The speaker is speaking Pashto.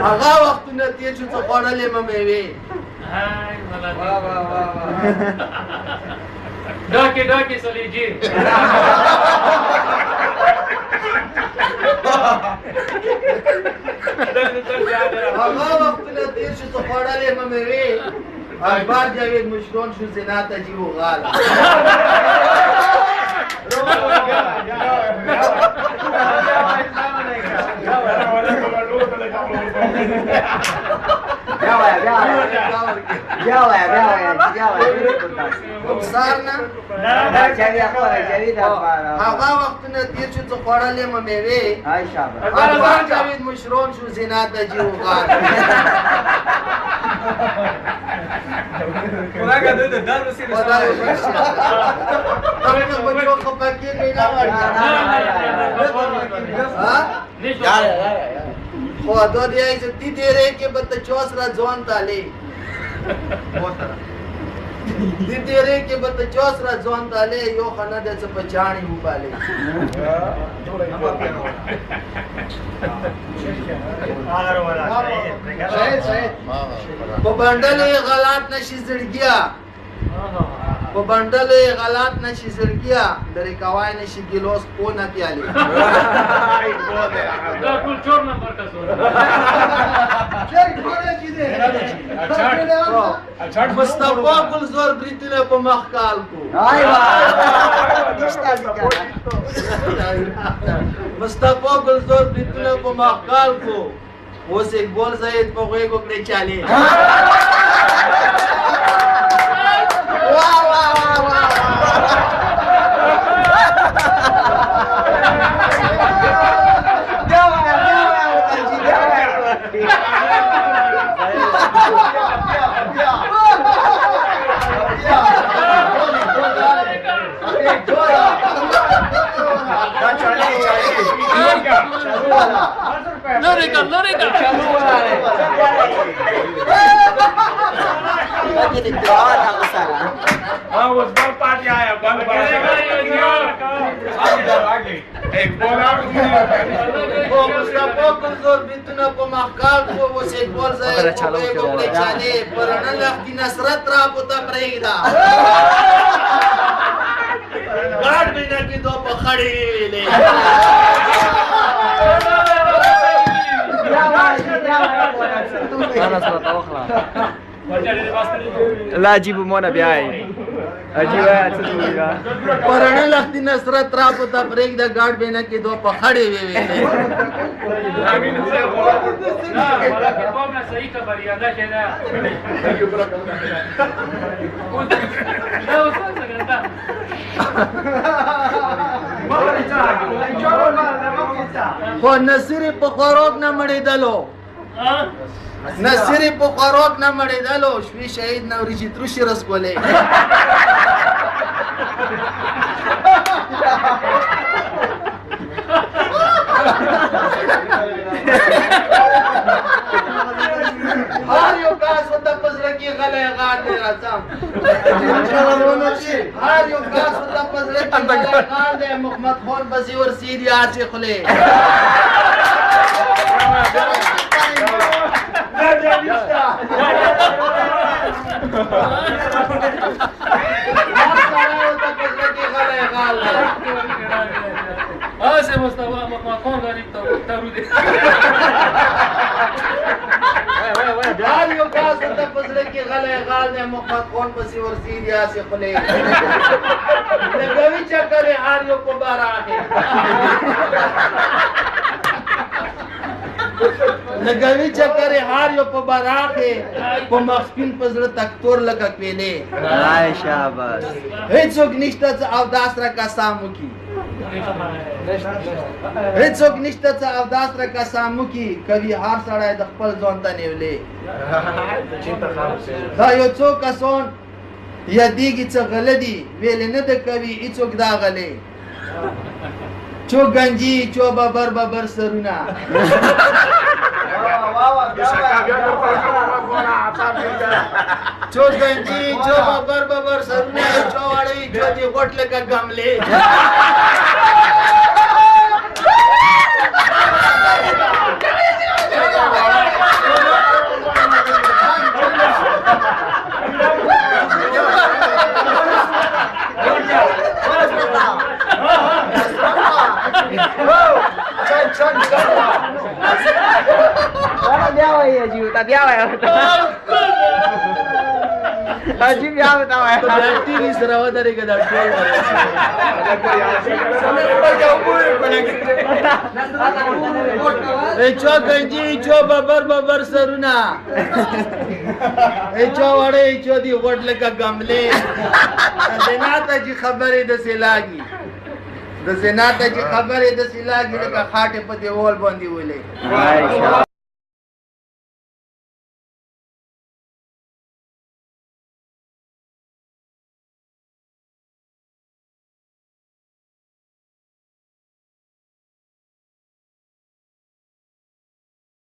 هغه وختونه تیر شو څه خوړلې مې میوې ډاکې سلیجې هغه وختونه تیر شو څه خوړلې مې میوې اخبار جاوید مشرون شو زنا ته جی وغال هغه وختونه تیر شو څه خوړلې مې میوې اخبار جاوید مشرون شو زنا ته جی وغال Colega doido dando se خدا دې عزتي دې رې کې بت 4 را ځوان تاله دې دې رې کې بت 4 را ځوان تاله یو خنه دې څه پچاڼي وباله په بندل غلط نشي زړګیا په بندل غلط نشي زړګیا درې کوای نشي ګلوس کو نه پیالي دا ټول چور نمبر کا سو مصطفی ګل زور بریتله په مخکال کو مصطفی ګل زور بریتله په مخکال کو اوس اقبال زید په غوي کو کړی چالي واه واه واه Lorica. Vamos, bom party आया बंद वो मुस्तफा कुलजोर बितुना په محکال کو वो شیخ بول زید کو چاله پرنا لخت نصرت را پتا پرېدا ګاډ بنا کې دو پخړې ویلې انا صوت اخرى لا اجيب مونا بیاي اجيب څه پرنا لخت نصرت را پتا پرېدا ګاډ بنا کې دو پخړې ویلې صحیح خبر یاد شه دا خو نصیر په خوراک نه مړېدلو نصیر په خوراک نه مړېدلو شوي شهید نوري چې ترشي رس کولې هر یو کاس وته پزړه کې غلې غاټ دی راځم هر یو کاس وته پزړه کې غلې غاټ دی محمد خان بزیور سیدی آسی خله se Mustafa Makmakon garip taru de هر یو کاس ته پزړه کې غلې غال دی محمد خان بزی ورسی دی آسی خله لګوي چکر هر یو کو بار آخه لګوي چکر هر یو په بار آخه په مخفین پزړه تکتور لګا کېلې هاي شاباش هیڅوک نشته چې اوداس را قسم کی هیڅوک نشته چې اوداس را قسم کی کوي هر سړی د خپل ځان ته نیولې دا یو څو کسان یادېږي چې غلدي ویل نه د کوي هیڅوک دا غلې چو گنجی چو ببر سرونا چو گنجی چو ببر سرونا چو اڑی چو دی غټ لگا گملے بیا وایي اجي وتا بیا وایي اجي بیا وتا وایي ته بیا ټیوي سره ودرېږه دا ټول چو گنجی چو ببر سرونه چو وړې چو دی غوټ لکه ګملې زنا ته چې خبرې داسې لاګي د زنا ته چې خبرې داسې لاګي لکه خاټې په دیوال باندې ولې